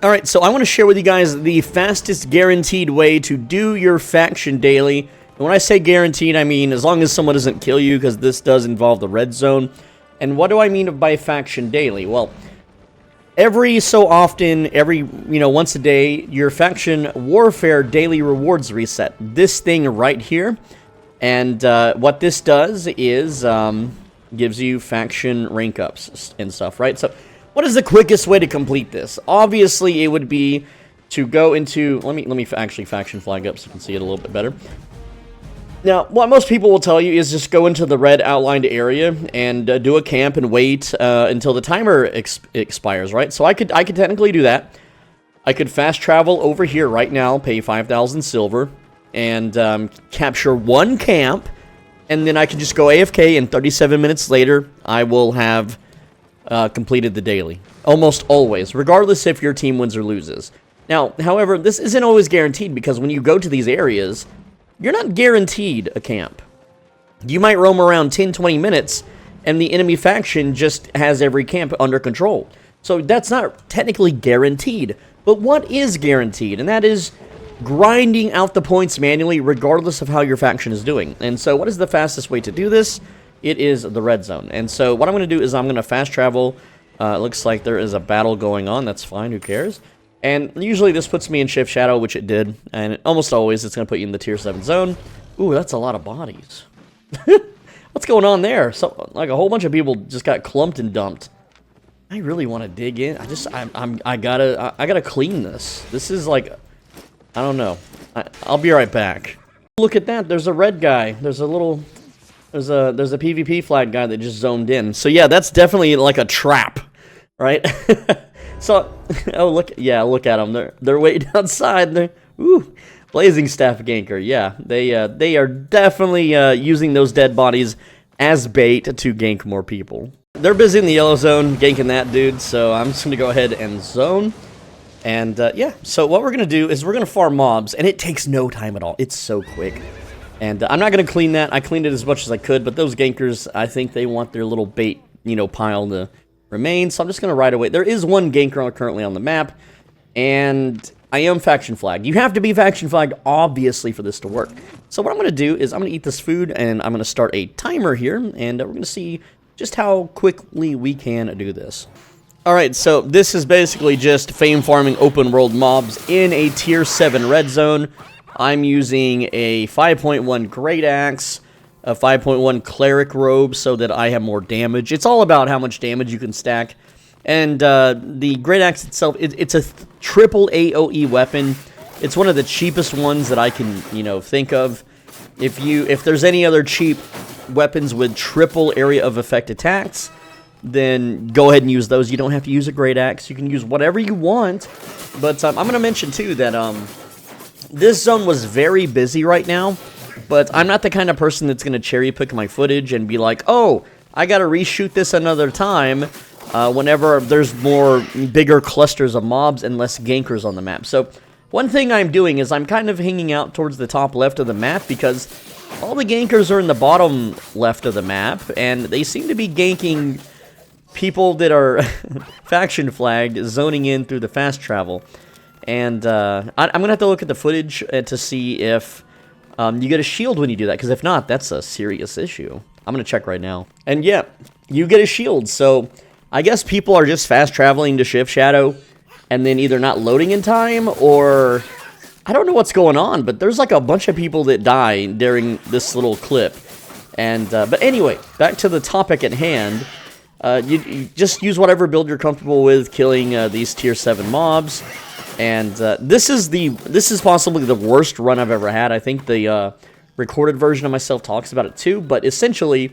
Alright, so I want to share with you guys the fastest guaranteed way to do your faction daily. And when I say guaranteed, I mean as long as someone doesn't kill you, because this does involve the red zone. And what do I mean by faction daily? Well, every so often, once a day, your faction warfare daily rewards reset. This thing right here. And what this does is gives you faction rank ups and stuff, right? So what is the quickest way to complete this? Obviously, it would be to go into... Let me actually faction flag up so you can see it a little bit better. Now, what most people will tell you is just go into the red outlined area and do a camp and wait until the timer expires, right? So I could technically do that. I could fast travel over here right now, pay 5,000 silver, and capture one camp, and then I can just go AFK, and 37 minutes later, I will have... completed the daily. Almost always, regardless if your team wins or loses. Now, however, this isn't always guaranteed, because when you go to these areas, you're not guaranteed a camp. You might roam around 10-20 minutes, and the enemy faction just has every camp under control. So that's not technically guaranteed. But what is guaranteed? And that is grinding out the points manually, regardless of how your faction is doing. And so what is the fastest way to do this? It is the red zone. And so what I'm going to do is I'm going to fast travel. It looks like there is a battle going on. That's fine. Who cares? And usually this puts me in Shift Shadow, which it did. And almost always it's going to put you in the Tier 7 zone. Ooh, that's a lot of bodies. What's going on there? So, like a whole bunch of people just got clumped and dumped. I really want to dig in. I gotta clean this. This is like, I don't know. I'll be right back. Look at that. There's a red guy. There's a PvP flag guy that just zoned in. So yeah, that's definitely like a trap, right? So, oh look at them. They're waiting outside. Ooh, Blazing Staff ganker. Yeah, they are definitely using those dead bodies as bait to gank more people. They're busy in the yellow zone ganking that dude. So I'm just gonna go ahead and zone. And yeah, so what we're gonna do is we're gonna farm mobs, and it takes no time at all. It's so quick. And I'm not going to clean that. I cleaned it as much as I could, but those gankers, I think they want their little bait, pile to remain. So I'm just going to ride away. There is one ganker currently on the map, and I am faction flagged. You have to be faction flagged, obviously, for this to work. So what I'm going to do is I'm going to eat this food, and I'm going to start a timer here, and we're going to see just how quickly we can do this. Alright, so this is basically just fame farming open world mobs in a tier 7 red zone. I'm using a 5.1 Great Axe, a 5.1 Cleric Robe so that I have more damage. It's all about how much damage you can stack. And the Great Axe itself, it's a triple AoE weapon. It's one of the cheapest ones that I can, think of. If there's any other cheap weapons with triple area of effect attacks, then go ahead and use those. You don't have to use a Great Axe. You can use whatever you want. But I'm going to mention, too, that... this zone was very busy right now, but I'm not the kind of person that's going to cherry pick my footage and be like, oh, I got to reshoot this another time whenever there's bigger clusters of mobs and less gankers on the map. So one thing I'm doing is I'm kind of hanging out towards the top left of the map because all the gankers are in the bottom left of the map, and they seem to be ganking people that are faction flagged, zoning in through the fast travel. And I'm going to have to look at the footage to see if you get a shield when you do that, because if not, that's a serious issue. I'm going to check right now. And yeah, you get a shield, so I guess people are just fast traveling to Shift Shadow and then either not loading in time, or I don't know what's going on, but there's like a bunch of people that die during this little clip. And but anyway, back to the topic at hand. You just use whatever build you're comfortable with killing these tier 7 mobs. And this is possibly the worst run I've ever had. I think the recorded version of myself talks about it too. But essentially,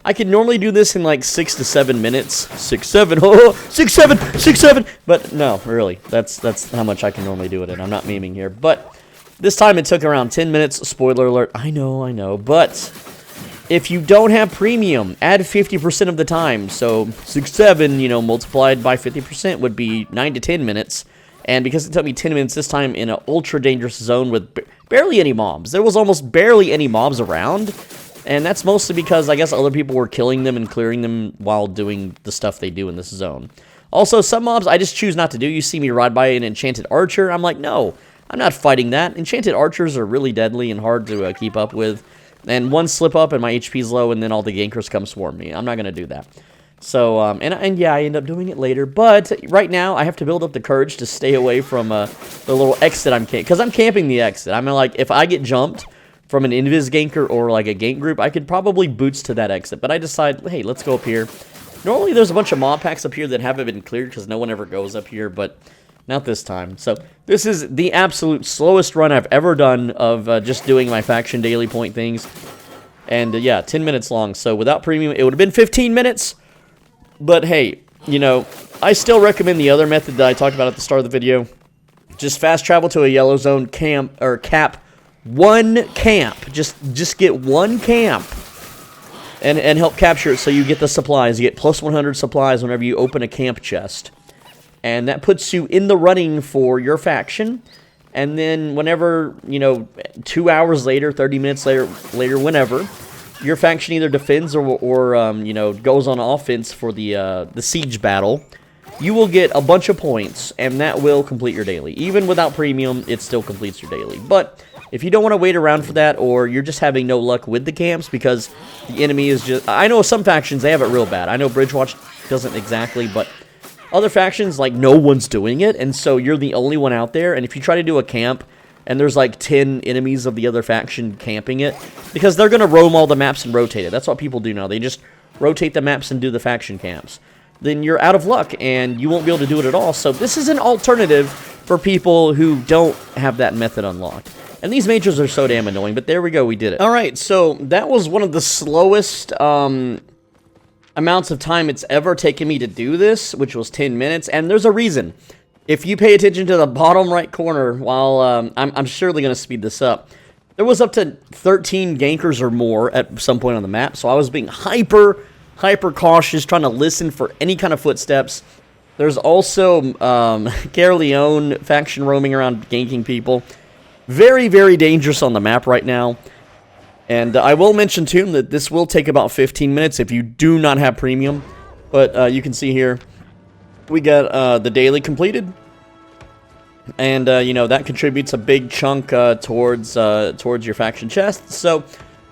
I can normally do this in like 6 to 7 minutes. 6, 7, oh, 6, 7, 6, 7. But no, really, that's how much I can normally do it in. I'm not memeing here. But this time it took around 10 minutes. Spoiler alert. I know. But if you don't have premium, add 50% of the time. So 6, 7, multiplied by 50% would be 9 to 10 minutes. And because it took me 10 minutes this time in an ultra dangerous zone with barely any mobs. There was almost barely any mobs around. And that's mostly because I guess other people were killing them and clearing them while doing the stuff they do in this zone. Also, some mobs I just choose not to do. You see me ride by an enchanted archer. I'm like, no, I'm not fighting that. Enchanted archers are really deadly and hard to keep up with. And one slip up and my HP's low, and then all the gankers come swarm me. I'm not going to do that. So, and yeah, I end up doing it later. But right now, I have to build up the courage to stay away from the little exit I'm camping. Because I'm camping the exit. I mean, like, if I get jumped from an invis ganker or, like, a gank group, I could probably boots to that exit. But I decide, hey, let's go up here. Normally, there's a bunch of mob packs up here that haven't been cleared because no one ever goes up here. But not this time. So, this is the absolute slowest run I've ever done of just doing my faction daily point things. And, yeah, 10 minutes long. So, without premium, it would have been 15 minutes. But hey, you know, I still recommend the other method that I talked about at the start of the video. Just fast travel to a yellow zone camp, or cap one camp. Just get one camp and help capture it so you get the supplies. You get plus 100 supplies whenever you open a camp chest. And that puts you in the running for your faction. And then whenever, you know, 2 hours later, 30 minutes later, whenever, your faction either defends or you know, goes on offense for the siege battle, you will get a bunch of points, and that will complete your daily. Even without premium, it still completes your daily. But if you don't want to wait around for that, or you're just having no luck with the camps because the enemy is just... I know some factions, they have it real bad. I know Bridgewatch doesn't exactly, but other factions, like, no one's doing it, and so you're the only one out there, and if you try to do a camp, and there's like 10 enemies of the other faction camping it, because they're going to roam all the maps and rotate it. That's what people do now. They just rotate the maps and do the faction camps. Then you're out of luck, and you won't be able to do it at all. So this is an alternative for people who don't have that method unlocked. And these majors are so damn annoying, but there we go, we did it. Alright, so that was one of the slowest amounts of time it's ever taken me to do this, which was 10 minutes, and there's a reason. If you pay attention to the bottom right corner, while I'm surely going to speed this up, there was up to 13 gankers or more at some point on the map, so I was being hyper cautious, trying to listen for any kind of footsteps. There's also Carleone faction roaming around ganking people. Very, very dangerous on the map right now. And I will mention, too, that this will take about 15 minutes if you do not have premium. But you can see here, we got the daily completed, and you know, that contributes a big chunk towards your faction chest. So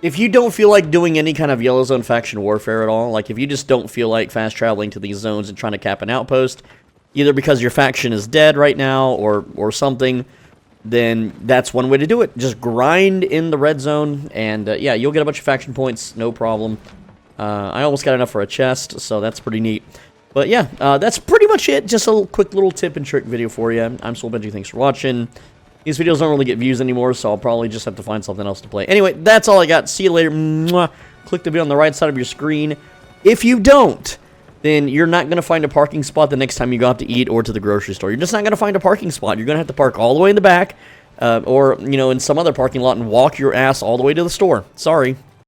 if you don't feel like doing any kind of yellow zone faction warfare at all, like if you just don't feel like fast traveling to these zones and trying to cap an outpost, either because your faction is dead right now or something, then that's one way to do it. Just grind in the red zone, and yeah, you'll get a bunch of faction points, no problem. I almost got enough for a chest, so that's pretty neat. But yeah, that's pretty much it. Just a quick little tip and trick video for you. I'm Soul Benji, thanks for watching. These videos don't really get views anymore, so I'll probably just have to find something else to play. Anyway, that's all I got. See you later. Mwah. Click the video on the right side of your screen. If you don't, then you're not going to find a parking spot the next time you go out to eat or to the grocery store. You're just not going to find a parking spot. You're going to have to park all the way in the back, or, you know, in some other parking lot and walk your ass all the way to the store. Sorry.